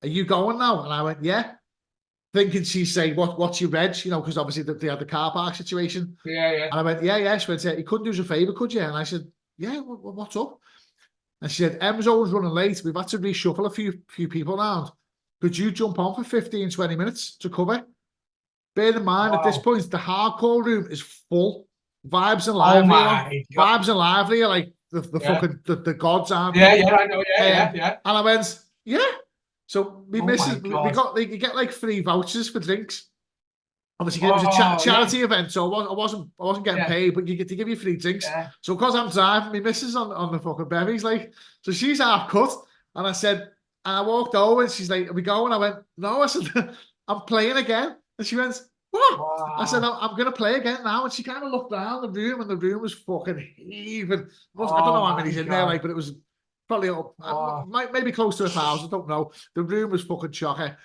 [SPEAKER 1] you going now?" And I went, "Yeah." Thinking she'd say, what's your reg? You know, because obviously they had the car park situation.
[SPEAKER 3] Yeah.
[SPEAKER 1] And I went, yeah. She went, "You couldn't do us a favour, could you?" And I said, "Yeah, what's up?" And she said, "Emzo's running late. We've had to reshuffle a few people around. Could you jump on for 15, 20 minutes to cover?" Bear in mind, at this point, the hardcore room is full. Vibes and Lively. Vibes and Lively are like the fucking the gods, aren't they?
[SPEAKER 3] Yeah, I know. Yeah.
[SPEAKER 1] And I went, "Yeah." So we you get like 3 vouchers for drinks. Obviously, it was a charity event, so I wasn't getting paid, but they give you free drinks. Yeah. So because I'm driving, my missus on the fucking berries, like, so she's half cut, and I walked over, and she's like, "Are we going?" I went, "No." I said, "I'm playing again," and she went, "What?" Wow. I said, "I'm gonna play again now," and she kind of looked around the room, and the room was fucking heaving. I don't know how many's in there, like, but it was probably maybe close to 1,000. Don't know. The room was fucking chocker,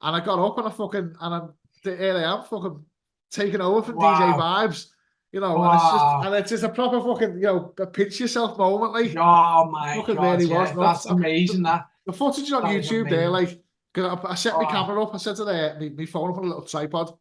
[SPEAKER 1] and I got up and here I am, fucking taking over from DJ Vibes, you know, and it's just a proper fucking, you know, a pinch yourself moment, like.
[SPEAKER 3] Oh my god,
[SPEAKER 1] really was
[SPEAKER 3] that's amazing.
[SPEAKER 1] The footage is on YouTube there, like, because I set my camera up, I set my phone up on a little tripod.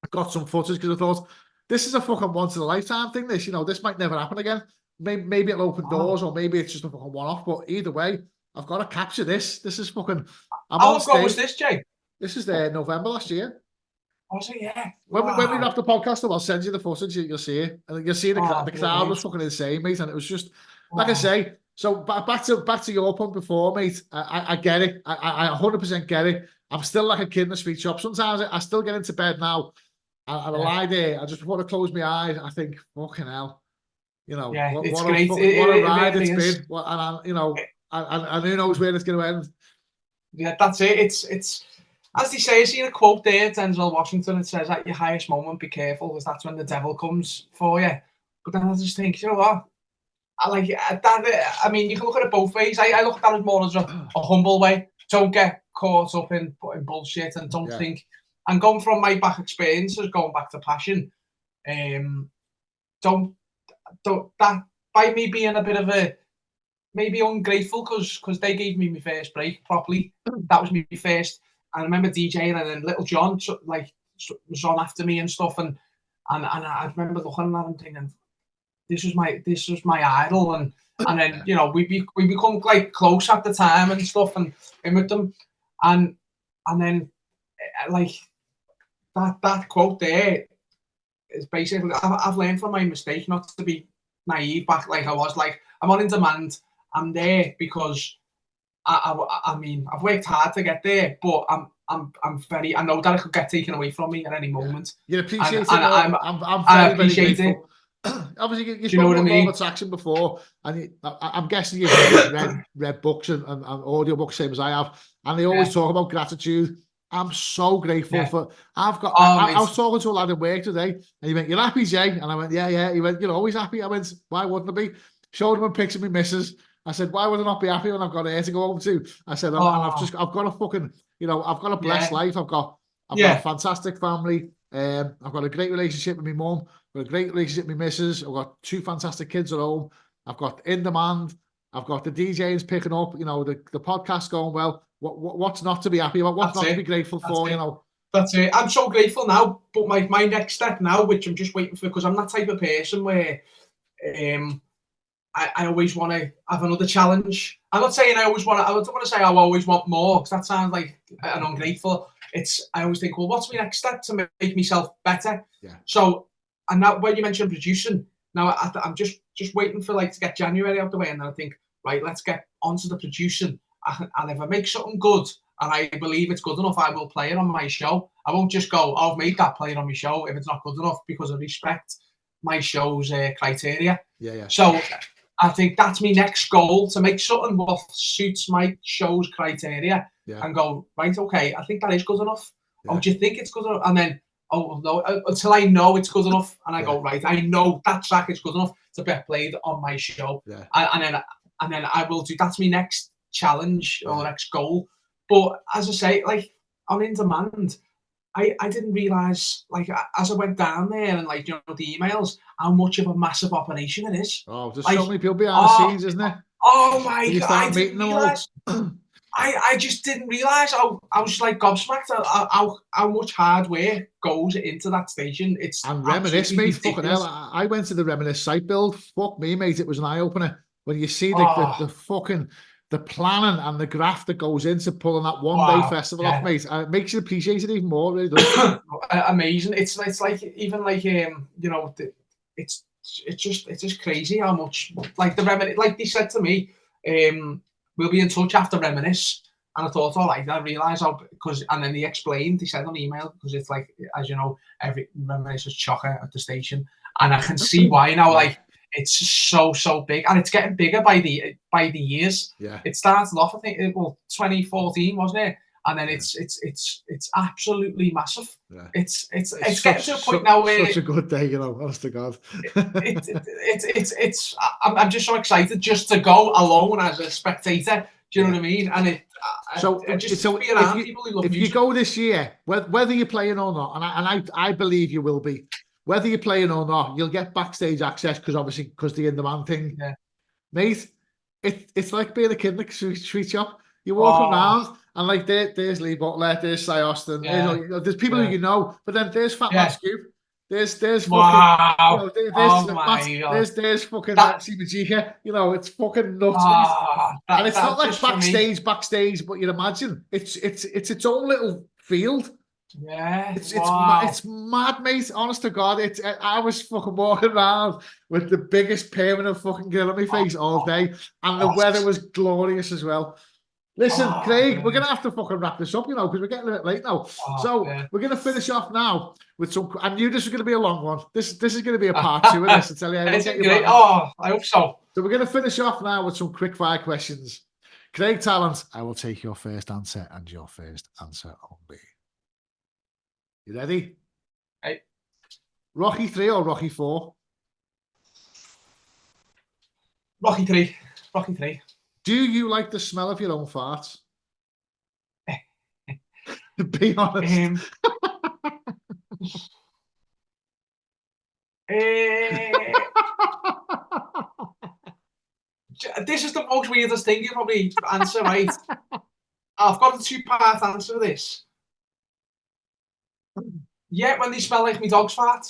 [SPEAKER 1] I got some footage because I thought, this is a fucking once in a lifetime thing. This, you know, this might never happen again. Maybe it'll open doors, or maybe it's just a fucking one-off. But either way, I've got to capture this. This is fucking.
[SPEAKER 3] How long ago was this, Jay?
[SPEAKER 1] This is November last year.
[SPEAKER 3] Was it? Yeah.
[SPEAKER 1] When we wrap the podcast up, I'll send you the footage. You'll see it, and you'll see the crowd was fucking insane, mate. And it was just like I say. So back to your point before, mate. I get it. I 100% get it. I'm still like a kid in the sweet shop. Sometimes I still get into bed now, and I lie there. I just want to close my eyes. I think, fucking hell. You know,
[SPEAKER 3] Yeah, it's
[SPEAKER 1] what
[SPEAKER 3] great.
[SPEAKER 1] what a
[SPEAKER 3] It
[SPEAKER 1] ride
[SPEAKER 3] really
[SPEAKER 1] it's
[SPEAKER 3] is.
[SPEAKER 1] been. And you know, and who knows where it's going to end.
[SPEAKER 3] Yeah, that's it. It's as they say, I seen a quote there, Denzel Washington. It says, "At your highest moment, be careful, because that's when the devil comes for you." But then I just think, you know what? I like that. I mean, you can look at it both ways. I look at that as more as a humble way. Don't get caught up in bullshit, and don't think. And going from my back experiences, going back to passion, don't that by me being a bit of a maybe ungrateful because they gave me my first break properly. That was my first. I remember DJing, and then Little John was on after me and stuff, and I remember looking at him thinking, this was my idol, and then you know we become like close at the time and stuff, and with them, and then like that quote there is basically I've learned from my mistake not to be naive back like I was. Like, I'm on In Demand. I'm there because I mean I've worked hard to get there, but I'm very. I know that it could get taken away from me at any moment.
[SPEAKER 1] You appreciate it.
[SPEAKER 3] And
[SPEAKER 1] I'm
[SPEAKER 3] I
[SPEAKER 1] very
[SPEAKER 3] appreciate
[SPEAKER 1] grateful.
[SPEAKER 3] it.
[SPEAKER 1] Obviously, you've
[SPEAKER 3] Do you know what I
[SPEAKER 1] spoken
[SPEAKER 3] mean?
[SPEAKER 1] about attraction before, and I'm guessing you've read books and audio books, same as I have, and they always talk about gratitude. I'm so grateful for. I was talking to a lad at work today, and he went, "You're happy, Jay?" And I went, "Yeah, yeah." He went, "You're always happy." I went, "Why wouldn't I be?" Showed him a picture of my missus. I said, "Why would I not be happy when I've got her to go home to?" I said, and I've got a fucking, you know, I've got a blessed life. I've got a fantastic family. I've got a great relationship with my mum. I've got a great relationship with my missus. I've got 2 fantastic kids at home. I've got In Demand. I've got the DJs picking up. You know, the podcast going well. What's not to be happy about? What's not to be grateful for? You know.
[SPEAKER 3] That's it. I'm so grateful now. But my next step now, which I'm just waiting for, because I'm that type of person where I always want to have another challenge. I'm not saying I always want to. I don't want to say I always want more, because that sounds like an ungrateful. I always think, well, what's my next step to make myself better?
[SPEAKER 1] Yeah.
[SPEAKER 3] So, and now when you mentioned producing, now I'm just waiting for like to get January out the way, and then I think, right, let's get onto the producing. And if I make something good and I believe it's good enough, I will play it on my show. I won't just go, oh, I've made that, play it on my show if it's not good enough, because I respect my show's criteria.
[SPEAKER 1] Yeah.
[SPEAKER 3] So I think that's my next goal, to make something what suits my show's criteria, and go, right, okay, I think that is good enough. Oh, do you think it's good enough? And then, oh no, until I know it's good enough, and I go, right, I know that track is good enough to be played on my show. And then I will do. That's my next challenge or next goal. But as I say, like on In Demand, I didn't realise, like, as I went down there and, like, you know, the emails, how much of a massive operation it is.
[SPEAKER 1] Oh, there's
[SPEAKER 3] like,
[SPEAKER 1] so many people behind the scenes, isn't there?
[SPEAKER 3] Oh my
[SPEAKER 1] God,
[SPEAKER 3] I didn't realise. I just didn't realise. I was like gobsmacked how much hard work goes into that station. It's
[SPEAKER 1] and Reminisce, mate.
[SPEAKER 3] ridiculous.
[SPEAKER 1] Fucking hell. I went to the Reminisce site build. Fuck me, mate. It was an eye opener when you see the fucking the planning and the graft that goes into pulling that one-day festival off, mate. It makes you appreciate it even more, really, doesn't it?
[SPEAKER 3] Amazing. It's like even like you know, it's just crazy how much, like, the Reminisce, like they said to me, we'll be in touch after Reminisce. And I thought, all right, I realised how, because, and then he said on email, because it's like, as you know, every Reminisce is chocker at the station, and I can see why now. Like, it's so big, and it's getting bigger by the years.
[SPEAKER 1] Yeah.
[SPEAKER 3] It started off, I think, 2014, wasn't it? And then it's absolutely massive.
[SPEAKER 1] Yeah.
[SPEAKER 3] It's getting to a point now where
[SPEAKER 1] such a good day, you know, honest to God.
[SPEAKER 3] I'm just so excited just to go alone as a spectator. Do you know what I mean? And be around people who love music.
[SPEAKER 1] You go this year, whether you're playing or not, and I believe you will be, whether you're playing or not, you'll get backstage access, because the In Demand thing.
[SPEAKER 3] Yeah.
[SPEAKER 1] Mate, it's like being a kid in a street shop. You're walking around, and like there's Lee Butler, there's Cy Austin, there's people who you know, but then there's Fat Man Scoop, there's fucking, there's fucking Majika, you know, it's fucking nuts. And it's not like backstage, but you'd imagine it's its own little field.
[SPEAKER 3] Yeah,
[SPEAKER 1] it's mad, mate. Honest to God, I was fucking walking around with the biggest permanent fucking grin on my face all day, and the weather was glorious as well. Listen,
[SPEAKER 3] Oh,
[SPEAKER 1] Craig,
[SPEAKER 3] yeah.
[SPEAKER 1] we're going to have to fucking wrap this up, because we're getting a bit late now. So we're going to finish off now with some. I knew this was going to be a long one. This is going to be a part 2 of this. I tell you, we'll get you back.
[SPEAKER 3] Oh, I hope so.
[SPEAKER 1] So we're going to finish off now with some quick fire questions. Craig Talent, I will take your first answer and your first answer only. You ready?
[SPEAKER 3] Hey.
[SPEAKER 1] Rocky 3 or Rocky 4?
[SPEAKER 3] Rocky 3. Rocky 3.
[SPEAKER 1] Do you like the smell of your own farts? Be honest.
[SPEAKER 3] This is the most weirdest thing you probably answer right. I've got a 2-part answer to this. Yeah, when they smell like my dog's fart.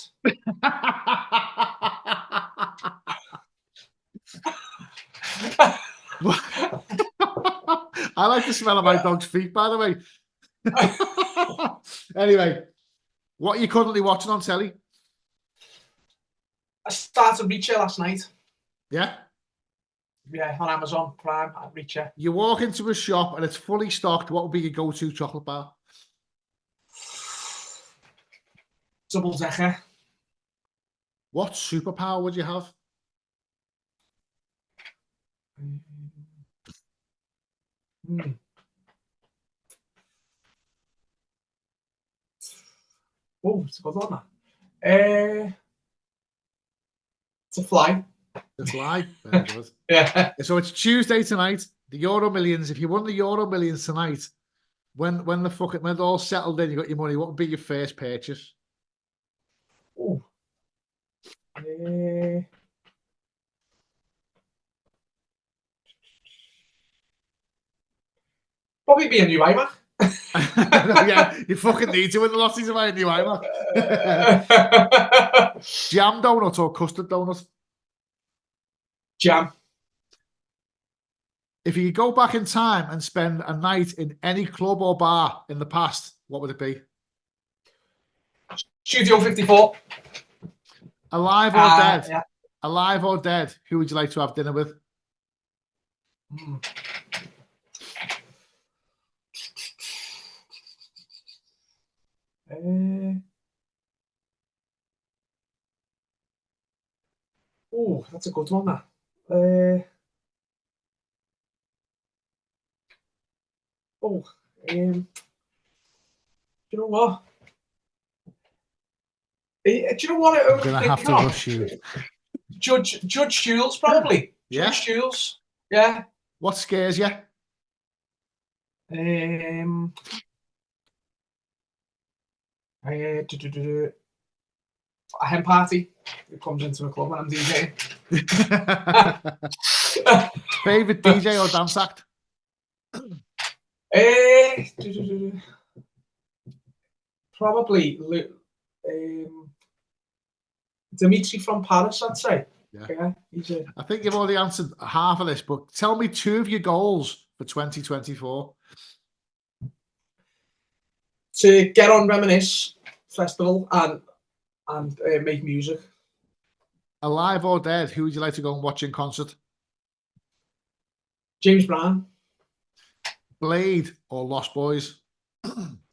[SPEAKER 1] I like the smell of my dog's feet, by the way. Anyway, what are you currently watching on telly?
[SPEAKER 3] I started Reacher last night.
[SPEAKER 1] Yeah?
[SPEAKER 3] Yeah, on Amazon Prime at Reacher.
[SPEAKER 1] You walk into a shop and it's fully stocked. What would be your go-to chocolate bar?
[SPEAKER 3] Double decker.
[SPEAKER 1] What superpower would you have?
[SPEAKER 3] Oh, it's a good one, that. To fly.
[SPEAKER 1] To fly. Very good.
[SPEAKER 3] Yeah.
[SPEAKER 1] So it's Tuesday tonight. The Euro Millions. If you won the Euro Millions tonight, when it's all settled in, you got your money, what would be your first purchase?
[SPEAKER 3] Oh. Probably be a new iMac.
[SPEAKER 1] Yeah, you fucking need to win the lottery to buy a new iMac. Jam donut or custard donut?
[SPEAKER 3] Jam.
[SPEAKER 1] If you could go back in time and spend a night in any club or bar in the past, what would it be?
[SPEAKER 3] Studio 54.
[SPEAKER 1] Alive or dead?
[SPEAKER 3] Yeah.
[SPEAKER 1] Alive or dead? Who would you like to have dinner with? Oh, that's a good one, that. Do you know what? Do you know what I'm going to have to rush you.
[SPEAKER 3] Judge Jules, probably.
[SPEAKER 1] Yeah?
[SPEAKER 3] Judge Jules. Yeah.
[SPEAKER 1] What scares you?
[SPEAKER 3] A hen party. It comes into a club when I'm DJing.
[SPEAKER 1] Favorite DJ or dance act?
[SPEAKER 3] Probably Dimitri from Paris, I'd say.
[SPEAKER 1] Yeah. I think you've already answered half of this, but tell me 2 of your goals for 2024.
[SPEAKER 3] To get on Reminisce Festival and make music.
[SPEAKER 1] Alive or dead, who would you like to go and watch in concert?
[SPEAKER 3] James Brown.
[SPEAKER 1] Blade or Lost Boys?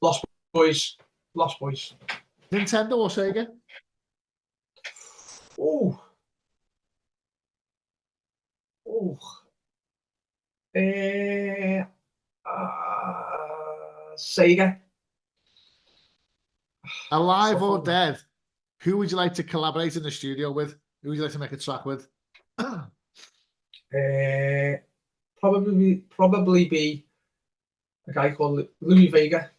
[SPEAKER 3] Lost Boys. Lost Boys.
[SPEAKER 1] Nintendo or Sega?
[SPEAKER 3] Sega.
[SPEAKER 1] Alive or dead, who would you like to collaborate in the studio with? Who would you like to make a track with?
[SPEAKER 3] Probably be a guy called Louis Vega.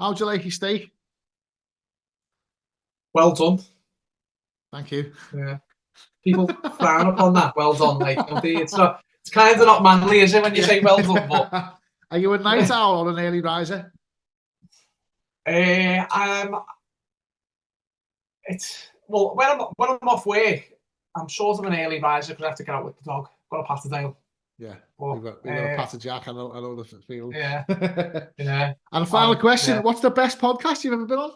[SPEAKER 1] How'd you like your steak?
[SPEAKER 3] Well done.
[SPEAKER 1] Thank you.
[SPEAKER 3] Yeah. People frown upon that. Well done, like it's not. It's kind of not manly, is it, when you say well done? But
[SPEAKER 1] are you a night owl or an early riser?
[SPEAKER 3] When I'm off work, I'm sort of an early riser because I have to get out with the dog. Got a Patterdale.
[SPEAKER 1] Yeah, we've got a Patter Jack. I know the feeling.
[SPEAKER 3] Yeah, yeah.
[SPEAKER 1] And a final question:
[SPEAKER 3] yeah.
[SPEAKER 1] What's the best podcast you've ever been on?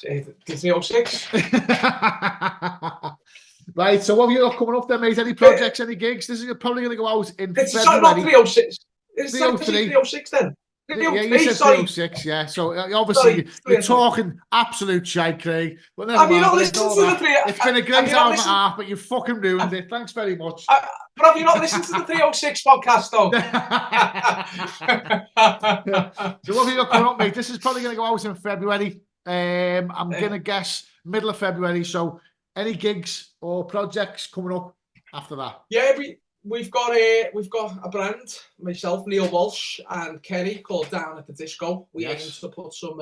[SPEAKER 3] 306.
[SPEAKER 1] Right, so what have you got coming up then, mate? Any projects, any gigs? This is probably going to go out in
[SPEAKER 3] It's
[SPEAKER 1] February.
[SPEAKER 3] not 306. It's
[SPEAKER 1] 303.
[SPEAKER 3] 306 then.
[SPEAKER 1] Yeah, you said 306, yeah. So obviously you're talking absolute shite, Craig. But never
[SPEAKER 3] have you not
[SPEAKER 1] mind,
[SPEAKER 3] listened to the three?
[SPEAKER 1] It's been a great hour and a half, but you fucking ruined it. Thanks very much.
[SPEAKER 3] But have you not listened to the 306 podcast, though?
[SPEAKER 1] So what have you got coming up, mate? This is probably going to go out in February. I'm going to guess middle of February. So any gigs or projects coming up after that?
[SPEAKER 3] Yeah, we've got a brand, myself, Neil Walsh, and Kerry, called Down at the Disco. We aim to put some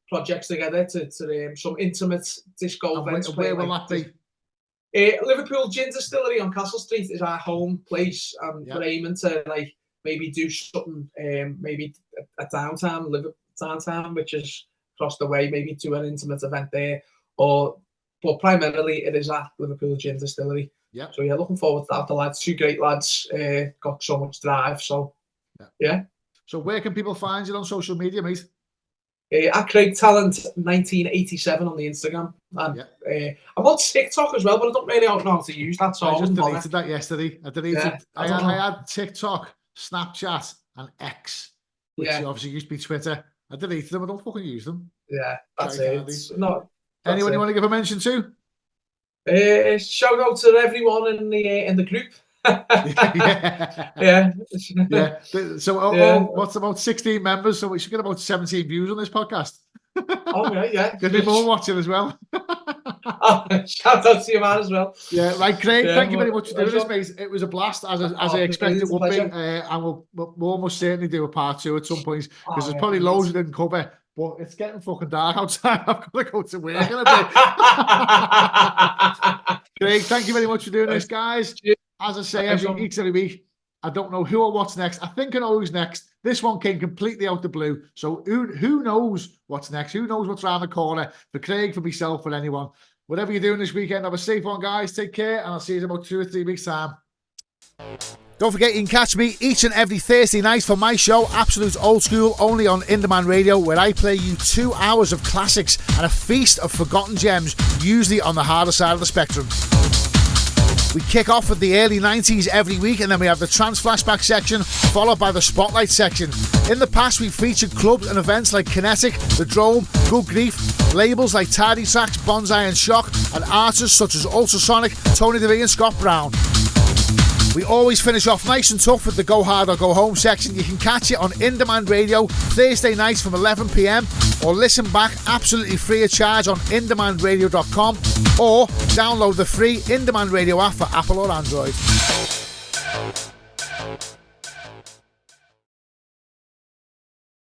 [SPEAKER 3] projects together to some intimate disco events.
[SPEAKER 1] Where will that be?
[SPEAKER 3] Liverpool Gin Distillery on Castle Street is our home place, and we're aiming to maybe do something, maybe a downtown, which is across the way. Maybe do an intimate event there, but primarily it is at Liverpool Gin Distillery. Yeah. So looking forward to that. The lads, 2 great lads, got so much drive. So yeah. So
[SPEAKER 1] where can people find you on social media, mate?
[SPEAKER 3] At Craig Talent 1987 on the Instagram. And I'm on TikTok as well, but I don't really know how to use that. So
[SPEAKER 1] I just deleted that yesterday. I had TikTok, Snapchat, and X, which obviously used to be Twitter. I deleted them. I don't fucking use them.
[SPEAKER 3] Yeah, that's it.
[SPEAKER 1] Anyone you want to give a mention to?
[SPEAKER 3] Shout out to everyone in the group. yeah.
[SPEAKER 1] So what's about 16 members? So we should get about 17 views on this podcast.
[SPEAKER 3] Oh yeah.
[SPEAKER 1] There'll be more watching as well.
[SPEAKER 3] Shout out to you, man, as well.
[SPEAKER 1] Yeah, right, Craig. Thank you very much for doing this, mate. It was a blast, as I expected it would be, and we'll almost certainly do a part 2 at some point because there's probably loads we didn't cover. But it's getting fucking dark outside. I've got to go to work in a bit. Craig, thank you very much for doing this, guys. As I say each and every week, I don't know who or what's next. I think I know who's next. This one came completely out the blue. So who knows what's next? Who knows what's around the corner? For Craig, for myself, for anyone. Whatever you're doing this weekend, have a safe one, guys. Take care, and I'll see you in about 2 or 3 weeks' time. Don't forget, you can catch me each and every Thursday night for my show, Absolute Old School, only on In Demand Radio, where I play you 2 hours of classics and a feast of forgotten gems, usually on the harder side of the spectrum. We kick off with the early 90s every week, and then we have the trance flashback section, followed by the spotlight section. In the past, we've featured clubs and events like Kinetic, The Drome, Good Grief, labels like Tidy Tracks, Bonsai and Shock, and artists such as Ultrasonic, Tony DeVee and Scott Brown. We always finish off nice and tough with the Go Hard or Go Home section. You can catch it on In Demand Radio Thursday nights from 11 p.m. or listen back absolutely free of charge on indemandradio.com or download the free In Demand Radio app for Apple or Android.